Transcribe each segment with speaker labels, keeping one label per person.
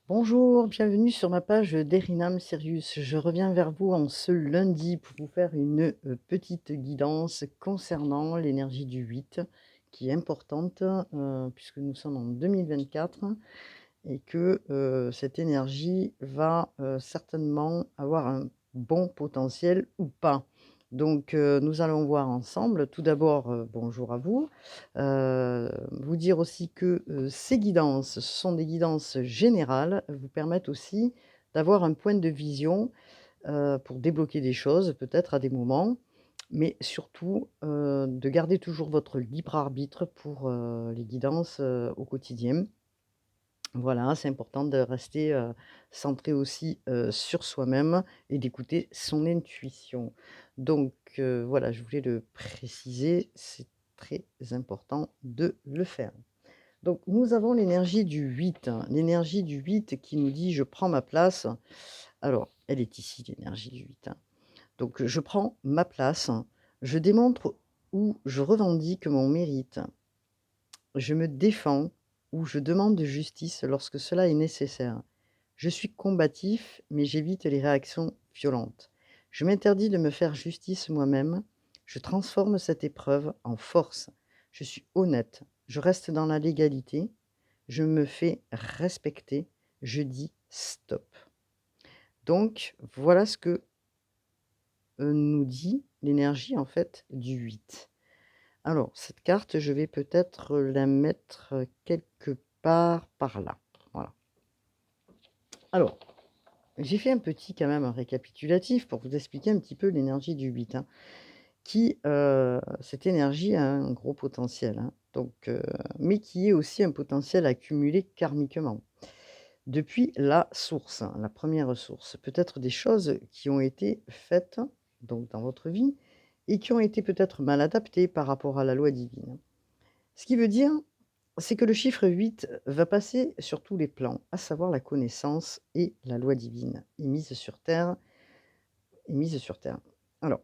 Speaker 1: Bonjour, bienvenue sur ma page d'Erinam Sirius. Je reviens vers vous en ce lundi pour vous faire une petite guidance concernant l'énergie du 8 qui est importante puisque nous sommes en 2024 et que cette énergie va certainement avoir un bon potentiel ou pas. Donc nous allons voir ensemble. Tout d'abord, bonjour à vous. Vous dire aussi que ces guidances, ce sont des guidances générales, vous permettent aussi d'avoir un point de vision pour débloquer des choses, peut-être à des moments, mais surtout de garder toujours votre libre arbitre pour les guidances au quotidien. Voilà, c'est important de rester, centré aussi, sur soi-même et d'écouter son intuition. Donc, voilà, je voulais le préciser, c'est très important de le faire. Donc nous avons l'énergie du 8, hein, l'énergie du 8 qui nous dit: «Je prends ma place». Alors, elle est ici l'énergie du 8, hein. Donc, je prends ma place, je démontre ou je revendique mon mérite. Je me défends ou je demande justice lorsque cela est nécessaire. Je suis combatif, mais j'évite les réactions violentes. Je m'interdis de me faire justice moi-même. Je transforme cette épreuve en force. Je suis honnête. Je reste dans la légalité. Je me fais respecter. Je dis stop. Donc, voilà ce que nous dit l'énergie en fait du 8. Alors, cette carte, je vais peut-être la mettre quelque part par là. Voilà. Alors, j'ai fait un petit quand même un récapitulatif pour vous expliquer un petit peu l'énergie du 8, hein, qui, cette énergie a un gros potentiel, hein, donc, mais qui est aussi un potentiel accumulé karmiquement. Depuis la source, hein, la première source, peut-être des choses qui ont été faites donc dans votre vie et qui ont été peut-être mal adaptées par rapport à la loi divine. Ce qui veut dire, c'est que le chiffre 8 va passer sur tous les plans, à savoir la connaissance et la loi divine émise sur terre mise sur terre. Alors,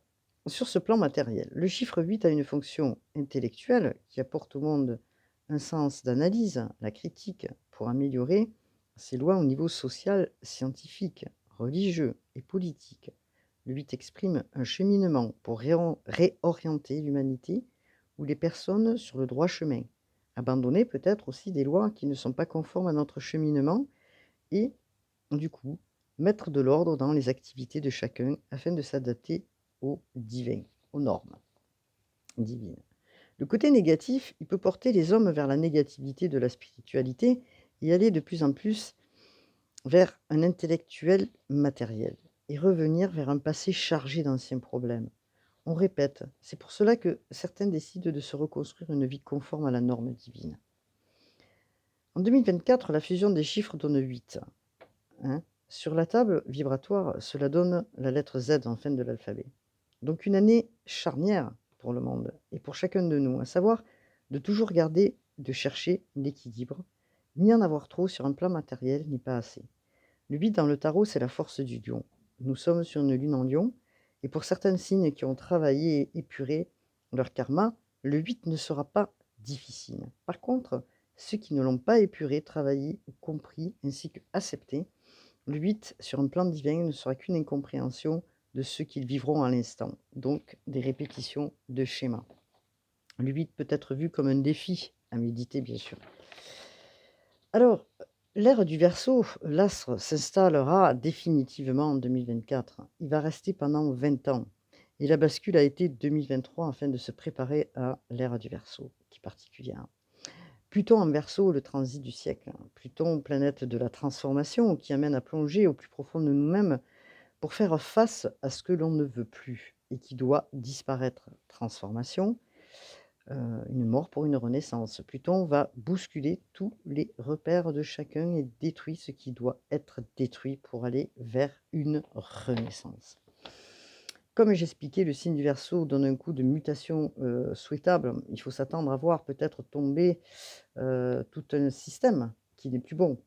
Speaker 1: sur ce plan matériel, le chiffre 8 a une fonction intellectuelle qui apporte au monde un sens d'analyse, la critique, pour améliorer ses lois au niveau social, scientifique, religieux et politique. Le 8 exprime un cheminement pour réorienter l'humanité ou les personnes sur le droit chemin. Abandonner peut-être aussi des lois qui ne sont pas conformes à notre cheminement et du coup, mettre de l'ordre dans les activités de chacun afin de s'adapter au divin, aux normes divines. Le côté négatif, il peut porter les hommes vers la négativité de la spiritualité et aller de plus en plus vers un intellectuel matériel et revenir vers un passé chargé d'anciens problèmes. On répète, c'est pour cela que certains décident de se reconstruire une vie conforme à la norme divine. En 2024, la fusion des chiffres donne 8. Hein. Sur la table vibratoire, cela donne la lettre Z en fin de l'alphabet. Donc une année charnière pour le monde et pour chacun de nous, à savoir de toujours garder, de chercher l'équilibre, ni en avoir trop sur un plan matériel, ni pas assez. Le 8 dans le tarot, c'est la force du lion. Nous sommes sur une lune en lion, et pour certains signes qui ont travaillé et épuré leur karma, le 8 ne sera pas difficile. Par contre, ceux qui ne l'ont pas épuré, travaillé ou compris, ainsi que accepté, le 8, sur un plan divin, ne sera qu'une incompréhension de ce qu'ils vivront à l'instant, donc des répétitions de schémas. Le 8 peut être vu comme un défi à méditer, bien sûr. Alors, l'ère du Verseau, l'astre s'installera définitivement en 2024. Il va rester pendant 20 ans. Et la bascule a été 2023 afin de se préparer à l'ère du Verseau, qui est particulière. Pluton en Verseau, le transit du siècle. Pluton, planète de la transformation, qui amène à plonger au plus profond de nous-mêmes pour faire face à ce que l'on ne veut plus et qui doit disparaître. Transformation, une mort pour une renaissance. Pluton va bousculer tous les repères de chacun et détruit ce qui doit être détruit pour aller vers une renaissance. Comme j'expliquais, le signe du Verseau donne un coup de mutation souhaitable. Il faut s'attendre à voir peut-être tomber tout un système qui n'est plus bon.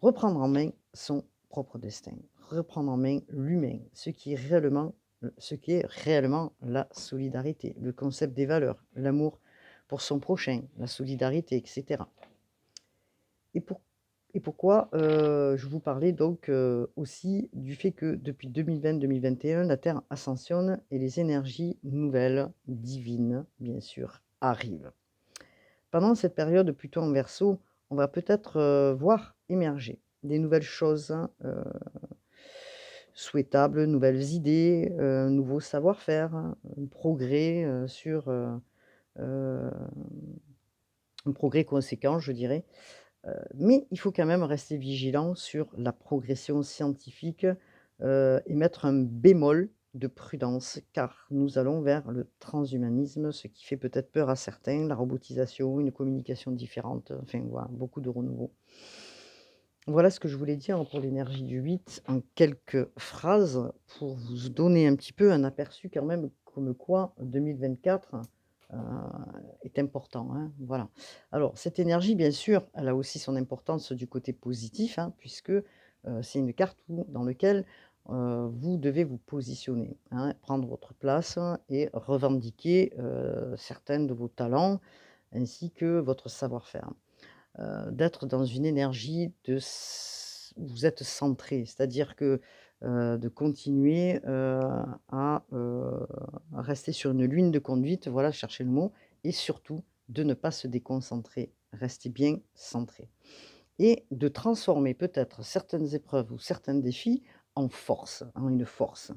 Speaker 1: Reprendre en main son propre destin, reprendre en main l'humain, ce qui est réellement la solidarité, le concept des valeurs, l'amour pour son prochain, la solidarité, etc. Et, pour, Et pourquoi, je vous parlais donc, aussi du fait que depuis 2020-2021, la Terre ascensionne et les énergies nouvelles, divines, bien sûr, arrivent. Pendant cette période plutôt en Verseau, on va peut-être, voir émerger des nouvelles choses, souhaitables, nouvelles idées, nouveaux savoir-faire, un progrès, heu, un progrès conséquent, je dirais. Mais il faut quand même rester vigilant sur la progression scientifique, et mettre un bémol de prudence, car nous allons vers le transhumanisme, ce qui fait peut-être peur à certains, la robotisation, une communication différente, enfin voilà, beaucoup de renouveau. Voilà ce que je voulais dire pour l'énergie du 8 en quelques phrases pour vous donner un petit peu un aperçu quand même comme quoi 2024, heu, est important, hein, voilà. Alors cette énergie bien sûr, elle a aussi son importance du côté positif, hein, puisque, c'est une carte dans lequel, vous devez vous positionner, hein, prendre votre place et revendiquer, certains de vos talents ainsi que votre savoir-faire. D'être dans une énergie de s où vous êtes centré, c'est-à-dire que, de continuer, à rester sur une ligne de conduite, voilà, chercher le mot et surtout de ne pas se déconcentrer, rester bien centré et de transformer peut-être certaines épreuves ou certains défis en force, en une force.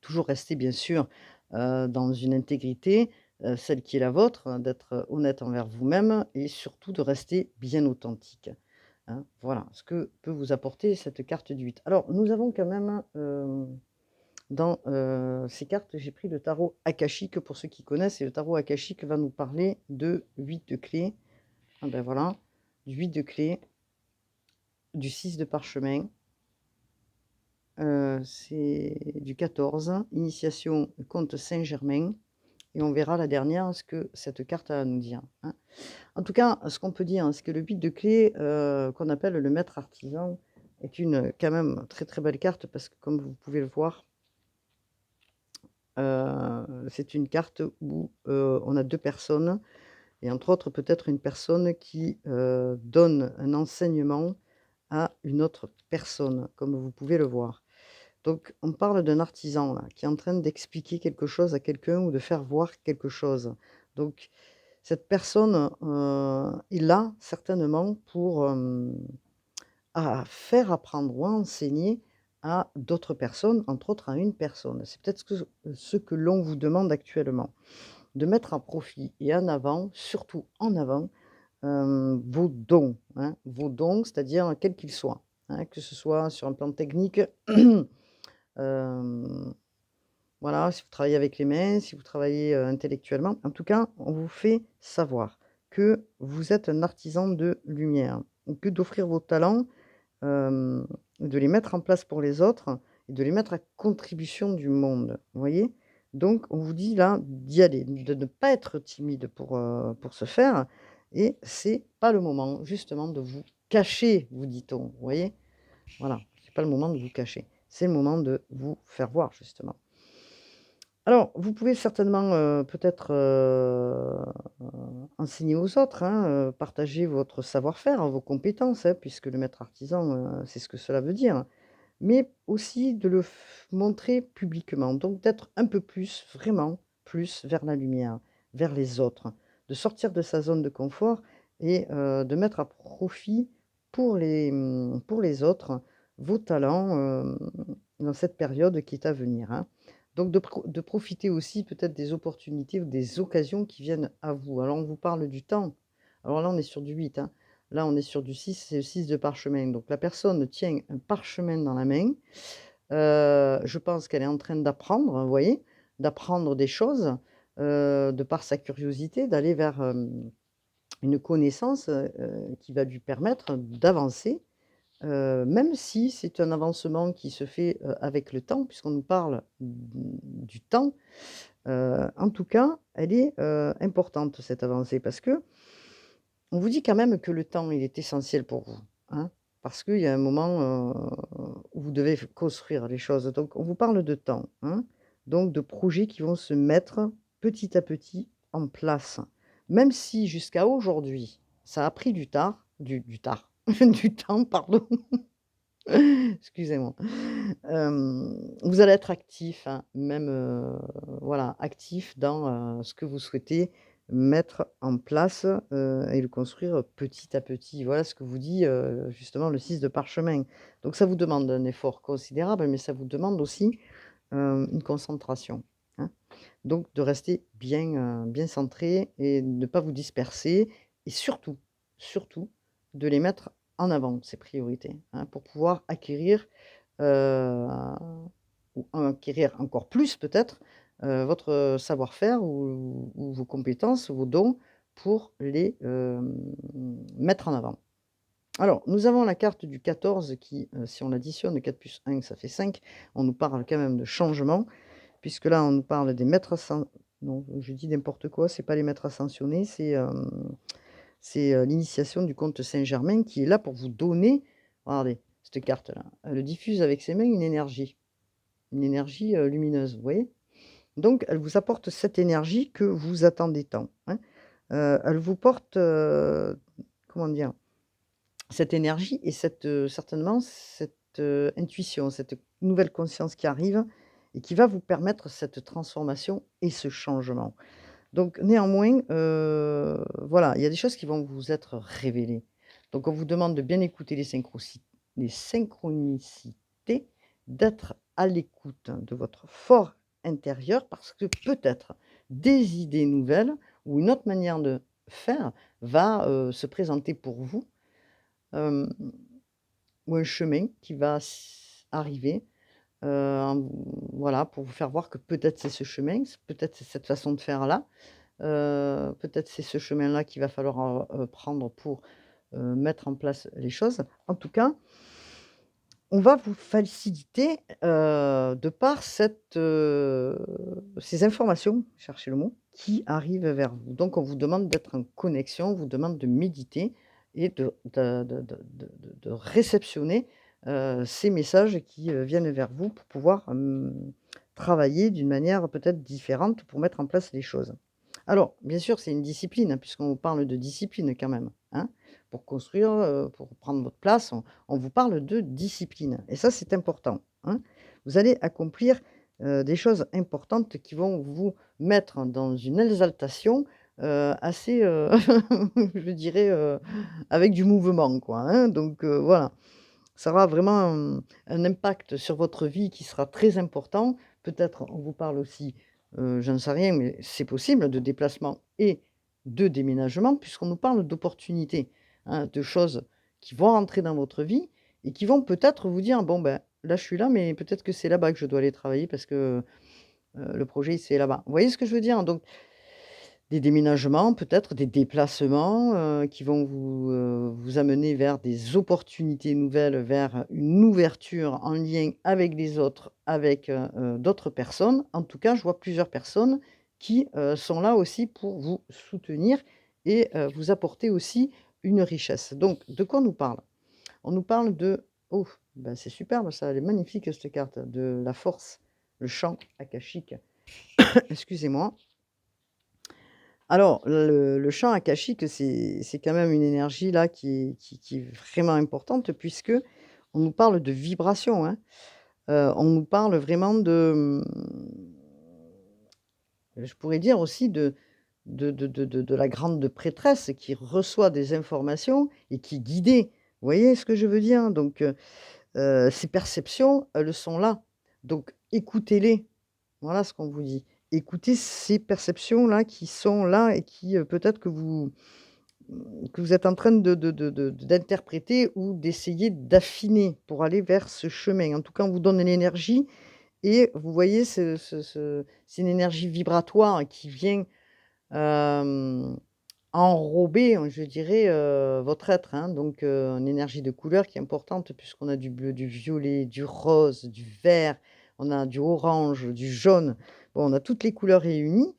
Speaker 1: Toujours rester bien sûr, dans une intégrité, celle qui est la vôtre, d'être honnête envers vous-même et surtout de rester bien authentique, hein. Voilà ce que peut vous apporter cette carte du 8. Alors nous avons quand même, dans, ces cartes, j'ai pris le tarot akashique pour ceux qui connaissent et le tarot akashique va nous parler de 8 de clés. Ah ben voilà, du 8 de clés, du 6 de parchemin, c'est du 14, initiation comte Saint-Germain. Et on verra la dernière, ce que cette carte a à nous dire, hein. En tout cas, ce qu'on peut dire, hein, c'est que le 8 de clé, qu'on appelle le maître artisan, est une, quand même, très, très belle carte parce que comme vous pouvez le voir, c'est une carte où, on a 2 personnes et entre autres peut-être une personne qui, donne un enseignement à une autre personne, comme vous pouvez le voir. Donc on parle d'un artisan là, qui est en train d'expliquer quelque chose à quelqu'un ou de faire voir quelque chose. Donc cette personne, est là certainement pour, à faire apprendre ou à enseigner à d'autres personnes, entre autres à une personne. C'est peut-être ce que l'on vous demande actuellement, de mettre à profit et en avant, surtout en avant, vos dons, hein, vos dons, c'est-à-dire quels qu'ils soient, hein, que ce soit sur un plan technique, hem voilà, si vous travaillez avec les mains, si vous travaillez, intellectuellement, en tout cas, on vous fait savoir que vous êtes un artisan de lumière, que d'offrir vos talents, hem, de les mettre en place pour les autres et de les mettre à contribution du monde, vous voyez? Donc on vous dit là d'y aller, de ne pas être timide pour ce faire et c'est pas le moment justement de vous cacher, vous dit-on, vous voyez? Voilà, c'est pas le moment de vous cacher, c'est le moment de vous faire voir justement. Alors, vous pouvez certainement, peut-être, enseigner aux autres, hein, partager votre savoir-faire, hein, vos compétences, hein, puisque le maître artisan, c'est ce que cela veut dire. Mais aussi de le montrer publiquement, donc d'être un peu plus, vraiment plus vers la lumière, vers les autres, de sortir de sa zone de confort et de mettre à profit pour les autres, vos talents, dans cette période qui est à venir, hein. Donc de profiter aussi peut-être des opportunités ou des occasions qui viennent à vous. Alors on vous parle du temps, alors là on est sur du 8, hein. Là, on est sur du 6, c'est le 6 de parchemin. Donc la personne tient un parchemin dans la main. Je pense qu'elle est en train d'apprendre, vous voyez? D'apprendre des choses, de par sa curiosité, d'aller vers, une connaissance, qui va lui permettre d'avancer, même si c'est un avancement qui se fait, avec le temps, puisqu'on nous parle du temps. En tout cas, elle est, importante cette avancée parce que on vous dit quand même que le temps, il est essentiel pour vous, hein, parce qu'il y a un moment, où vous devez construire les choses. Donc on vous parle de temps, hein, donc de projets qui vont se mettre petit à petit en place. Même si jusqu'à aujourd'hui, ça a pris du tard, du tard. du temps, pardon, excusez-moi. Vous allez être actif, hein, même, voilà, actif dans, ce que vous souhaitez mettre en place, et le construire petit à petit. Voilà ce que vous dit, justement le 6 de parchemin. Donc ça vous demande un effort considérable, mais ça vous demande aussi, une concentration, hein. Donc de rester bien, bien centré et de ne pas vous disperser et surtout, surtout de les mettre en avant, ces priorités, hein, pour pouvoir acquérir, heu, ou acquérir encore plus peut-être, votre savoir-faire ou vos compétences, vos dons pour les, mettre en avant. Alors, nous avons la carte du 14 qui, si on additionne 4 plus 1, ça fait 5. On nous parle quand même de changement, puisque là, on nous parle des maîtres ascen non, je dis n'importe quoi, c'est pas les maîtres ascensionnés, c'est, l'initiation du comte Saint-Germain qui est là pour vous donner, regardez, cette carte-là, elle diffuse avec ses mains une énergie, lumineuse, vous voyez? Donc elle vous apporte cette énergie que vous attendez tant, hein. Elle vous porte, comment dire? Cette énergie et cette, certainement cette, intuition, cette nouvelle conscience qui arrive et qui va vous permettre cette transformation et ce changement. Donc néanmoins, voilà, il y a des choses qui vont vous être révélées. Donc on vous demande de bien écouter les synchronicités, d'être à l'écoute de votre fort intérieur parce que peut-être des idées nouvelles ou une autre manière de faire va, se présenter pour vous, hem, ou un chemin qui va arriver, en voilà, pour vous faire voir que peut-être c'est ce chemin, peut-être c'est cette façon de faire-là. Peut-être c'est ce chemin-là qu'il va falloir, prendre pour, mettre en place les choses. En tout cas, on va vous faciliter, de par ces informations, cherchez le mot, qui arrivent vers vous. Donc on vous demande d'être en connexion, on vous demande de méditer et de réceptionner, ces messages qui, viennent vers vous pour pouvoir, travailler d'une manière peut-être différente pour mettre en place les choses. Alors, bien sûr, c'est une discipline, hein, puisqu'on vous parle de discipline quand même, hein. Pour construire, pour prendre votre place, on vous parle de discipline et ça, c'est important, hein. Vous allez accomplir, des choses importantes qui vont vous mettre dans une exaltation, assez, je dirais, avec du mouvement quoi, hein. Donc, voilà. Ça aura vraiment un impact sur votre vie qui sera très important. Peut-être on vous parle aussi, j'en sais rien, mais c'est possible, de déplacement et de déménagement puisqu'on nous parle d'opportunités, hein, de choses qui vont rentrer dans votre vie et qui vont peut-être vous dire: «Bon, ben, là, je suis là, mais peut-être que c'est là-bas que je dois aller travailler parce que, le projet, c'est là-bas». Vous voyez ce que je veux dire? Donc des déménagements, peut-être des déplacements, qui vont vous amener vers des opportunités nouvelles, vers une ouverture en lien avec les autres, avec, d'autres personnes. En tout cas, je vois plusieurs personnes qui, sont là aussi pour vous soutenir et vous apporter aussi une richesse. Donc de quoi on nous parle? On nous parle de oh, ben, c'est superbe ça, elle est magnifique cette carte, de la force, le champ akashique. Excusez-moi. Alors, le champ akashique, c'est quand même une énergie là qui est vraiment importante puisque on nous parle de vibration, hein. On nous parle vraiment de, je pourrais dire aussi de la grande prêtresse qui reçoit des informations et qui est guidée. Vous voyez ce que je veux dire? Donc, ces perceptions, elles sont là. Donc écoutez-les. Voilà ce qu'on vous dit. Écoutez ces perceptions-là qui sont là et qui, peut-être que vous êtes en train d'interpréter ou d'essayer d'affiner pour aller vers ce chemin. En tout cas, on vous donne l'énergie et vous voyez c'est une énergie vibratoire qui vient, hem, enrober, je dirais, votre être, hein. Donc, une énergie de couleur qui est importante puisqu'on a du bleu, du violet, du rose, du vert, on a du orange, du jaune. Bon, on a toutes les couleurs réunies,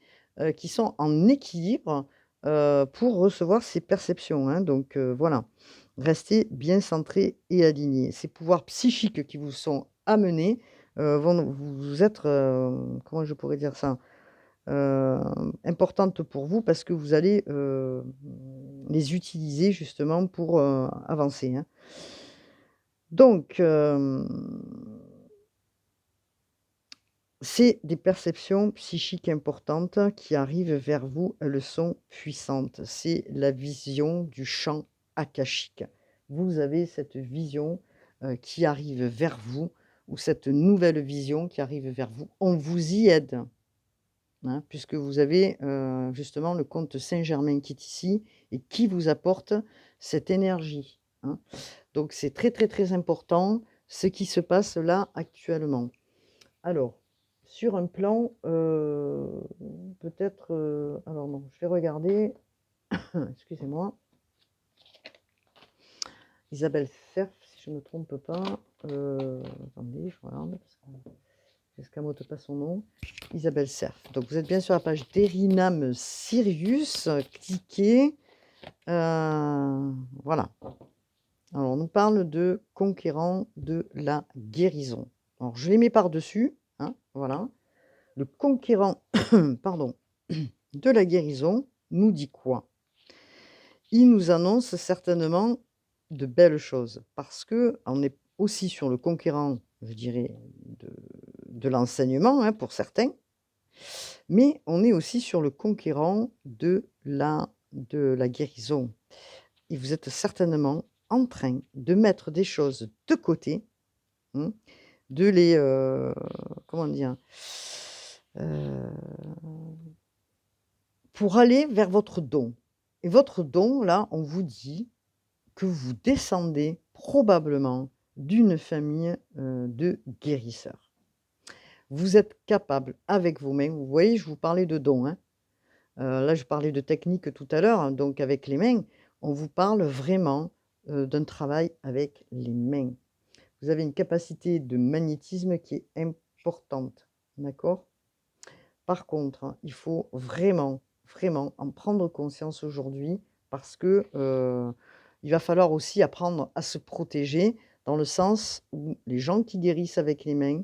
Speaker 1: qui sont en équilibre, pour recevoir ces perceptions, hein. Donc, voilà. Restez bien centré et aligné. Ces pouvoirs psychiques qui vous sont amenés, vont vous être, comment je pourrais dire ça? Importante pour vous parce que vous allez, les utiliser justement pour, avancer, hein. Donc, c'est des perceptions psychiques importantes qui arrivent vers vous, elles sont puissantes. C'est la vision du champ akashique. Vous avez cette vision, qui arrive vers vous ou cette nouvelle vision qui arrive vers vous. On vous y aide, hein, puisque vous avez, justement le comte Saint-Germain qui est ici et qui vous apporte cette énergie, hein. Donc c'est très, très, très important ce qui se passe là actuellement. Alors, sur un plan, peut-être, alors non, je vais regarder, excusez-moi. Isabelle Cerf, si je ne me trompe pas, attendez, je regarde parce que j'escamote pas son nom. Isabelle Cerf. Donc vous êtes bien sur la page d'Erinam Sirius, cliquez, voilà. Alors on nous parle de conquérant de la guérison. Alors je les mets par-dessus, hein, voilà. Le conquérant, pardon, de la guérison nous dit quoi? Il nous annonce certainement de belles choses parce qu'on est aussi sur le conquérant, je dirais, de l'enseignement, hein, pour certains, mais on est aussi sur le conquérant de la guérison et vous êtes certainement en train de mettre des choses de côté, mmh, de les, comment dire? Heu Pour aller vers votre don et votre don, là, on vous dit que vous descendez probablement d'une famille, de guérisseurs. Vous êtes capable avec vos mains, vous voyez, je vous parlais de dons, hein, là, je parlais de technique tout à l'heure, hein, donc avec les mains, on vous parle vraiment, d'un travail avec les mains. Vous avez une capacité de magnétisme qui est importante, d'accord? Par contre, hein, il faut vraiment, vraiment en prendre conscience aujourd'hui parce que, il va falloir aussi apprendre à se protéger dans le sens où les gens qui guérissent avec les mains,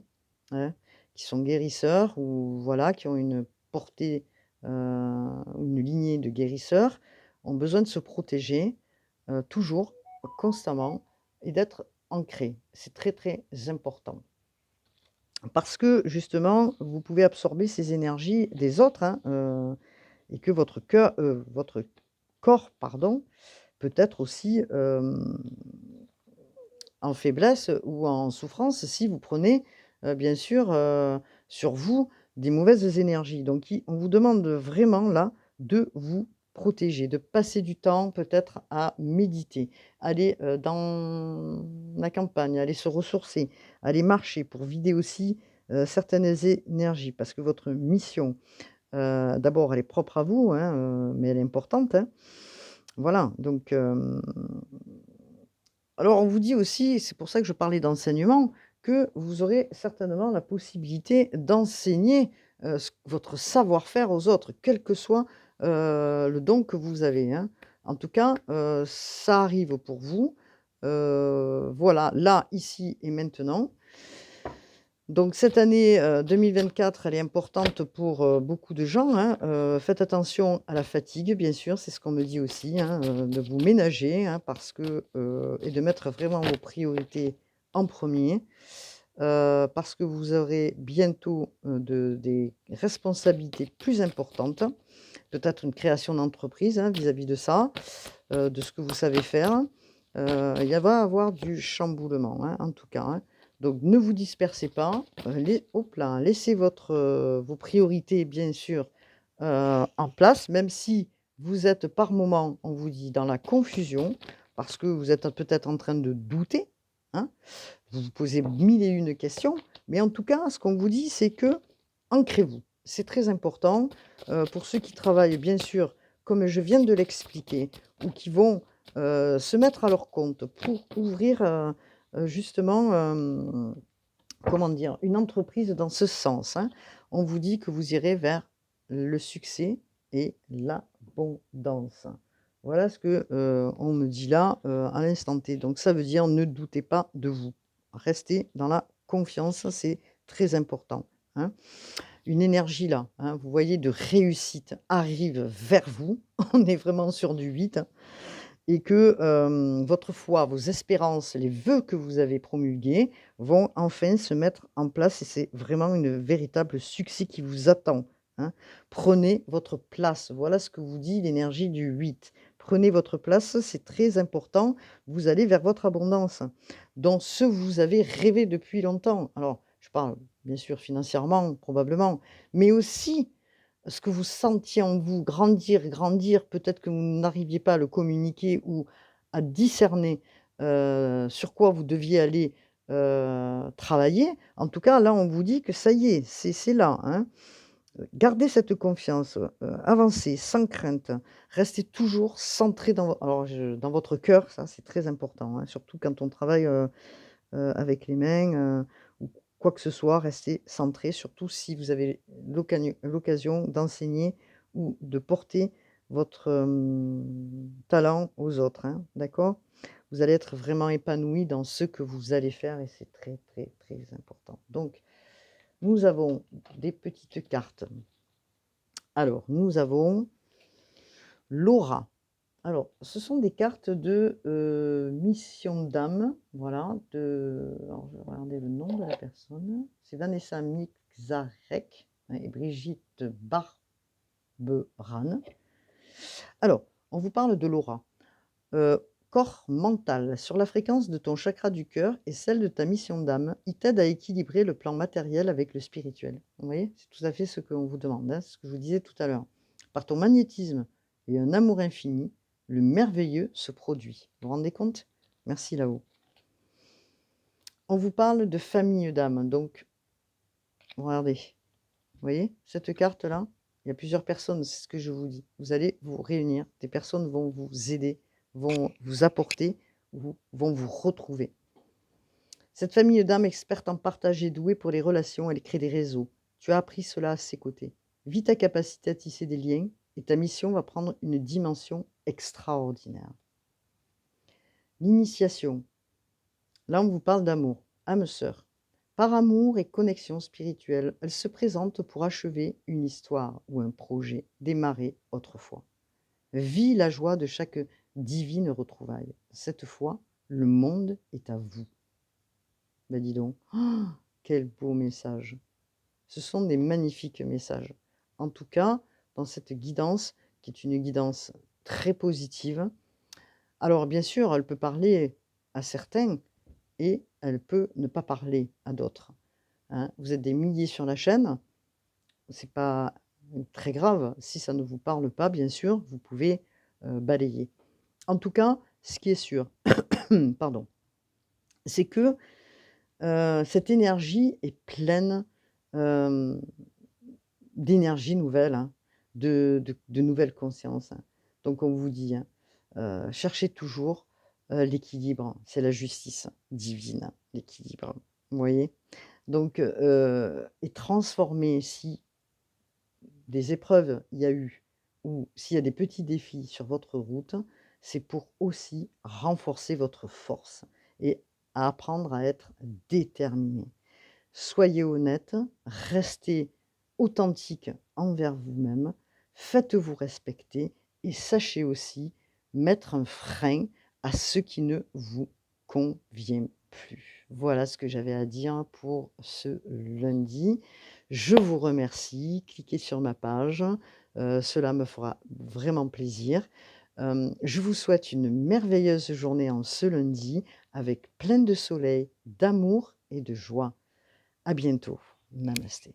Speaker 1: hein, qui sont guérisseurs ou voilà, qui ont une portée, une lignée de guérisseurs, ont besoin de se protéger, toujours, constamment et d'être ancrés. C'est très, très important. Parce que justement, vous pouvez absorber ces énergies des autres, hein, et que votre corps, pardon, peut être aussi, en faiblesse ou en souffrance si vous prenez, bien sûr, sur vous des mauvaises énergies. Donc on vous demande vraiment là de vous protéger, de passer du temps peut-être à méditer, aller, dans la campagne, aller se ressourcer, aller marcher pour vider aussi, certaines énergies. Parce que votre mission, d'abord elle est propre à vous, hein, mais elle est importante, hein. Voilà, donc alors on vous dit aussi, c'est pour ça que je parlais d'enseignement, que vous aurez certainement la possibilité d'enseigner, votre savoir-faire aux autres, quel que soit, le don que vous avez, hein. En tout cas, ça arrive pour vous, voilà, là, ici et maintenant. Donc cette année, 2024, elle est importante pour, beaucoup de gens, hein. Faites attention à la fatigue, bien sûr, c'est ce qu'on me dit aussi, hein, de vous ménager, hein, parce que, et de mettre vraiment vos priorités en premier, parce que vous aurez bientôt, des responsabilités plus importantes. Peut-être une création d'entreprise, hein, vis-à-vis de ça, de ce que vous savez faire. Il va avoir du chamboulement, hein, en tout cas, hein. Donc ne vous dispersez pas, hop là, laissez vos priorités bien sûr, en place, même si vous êtes par moment, on vous dit, dans la confusion, parce que vous êtes peut-être en train de douter, hein. Vous vous posez mille et une questions, mais en tout cas, ce qu'on vous dit, c'est que ancrez-vous. C'est très important, pour ceux qui travaillent bien sûr, comme je viens de l'expliquer, ou qui vont, se mettre à leur compte pour ouvrir, justement, comment dire? Une entreprise dans ce sens, hein. On vous dit que vous irez vers le succès et l'abondance. Voilà ce que, on me dit là, à l'instant T. Donc ça veut dire ne doutez pas de vous. Restez dans la confiance, c'est très important, hein. une énergie là, hein, vous voyez, de réussite arrive vers vous. On est vraiment sur du 8, hein, et que, votre foi, vos espérances, les vœux que vous avez promulgués vont enfin se mettre en place et c'est vraiment une véritable succès qui vous attend, hein. Prenez votre place, voilà ce que vous dit l'énergie du 8. Prenez votre place, c'est très important, vous allez vers votre abondance, dont ce vous avez rêvé depuis longtemps. Alors, je parle bien sûr financièrement, probablement, mais aussi ce que vous sentiez en vous grandir, grandir, peut-être que vous n'arriviez pas à le communiquer ou à discerner, sur quoi vous deviez aller, travailler. En tout cas, là, on vous dit que ça y est, c'est là, hein. Gardez cette confiance, avancez sans crainte. Restez toujours centré dans votre cœur, ça, c'est très important, hein, surtout quand on travaille, avec les mains, ou quoi que ce soit, restez centré, surtout si vous avez l'occasion d'enseigner ou de porter votre, talent aux autres, hein, d'accord? Vous allez être vraiment épanoui dans ce que vous allez faire et c'est très, très, très important. Donc nous avons des petites cartes. Alors, nous avons l'aura. Alors, ce sont des cartes de, mission d'âme, voilà, alors je vais regarder le nom de la personne. C'est Vanessa Mixarek et Brigitte Barberan. Alors, on vous parle de l'aura. Corps mental, sur la fréquence de ton chakra du cœur et celle de ta mission d'âme, il t'aide à équilibrer le plan matériel avec le spirituel. Vous voyez? C'est tout à fait ce qu'on vous demande, hein, ce que je vous disais tout à l'heure. Par ton magnétisme et un amour infini, le merveilleux se produit. Vous vous rendez compte? Merci là-haut. On vous parle de famille d'âme, donc regardez, vous voyez cette carte-là? Il y a plusieurs personnes, c'est ce que je vous dis. Vous allez vous réunir, des personnes vont vous aider, vont vous apporter, vont vous retrouver. Cette famille d'âmes experte en partage et douée pour les relations, elle crée des réseaux. Tu as appris cela à ses côtés. Vis ta capacité à tisser des liens et ta mission va prendre une dimension extraordinaire. L'initiation. Là, on vous parle d'amour. Âme sœur. Par amour et connexion spirituelle, elle se présente pour achever une histoire ou un projet démarré autrefois. Vis la joie de chaque divine retrouvaille. Cette fois, le monde est à vous. Ben dis donc, oh, quel beau message. Ce sont des magnifiques messages. En tout cas, dans cette guidance, qui est une guidance très positive. Alors bien sûr, elle peut parler à certains et elle peut ne pas parler à d'autres, hein. Vous êtes des milliers sur la chaîne, c'est pas très grave. Si ça ne vous parle pas, bien sûr, vous pouvez, balayer. En tout cas, ce qui est sûr, pardon, c'est que, cette énergie est pleine, hem, d'énergie nouvelle, hein, de nouvelles consciences, hein. Donc on vous dit, hein, cherchez toujours, l'équilibre, c'est la justice divine, l'équilibre. Vous voyez? Donc et transformer si des épreuves il y a eu ou s'il y a des petits défis sur votre route, c'est pour aussi renforcer votre force et à apprendre à être déterminé. Soyez honnête, restez authentique envers vous-même, faites-vous respecter et sachez aussi mettre un frein à ce qui ne vous convient plus. Voilà ce que j'avais à dire pour ce lundi. Je vous remercie, cliquez sur ma page, cela me fera vraiment plaisir. Je vous souhaite une merveilleuse journée en ce lundi avec plein de soleil, d'amour et de joie. À bientôt. Namasté.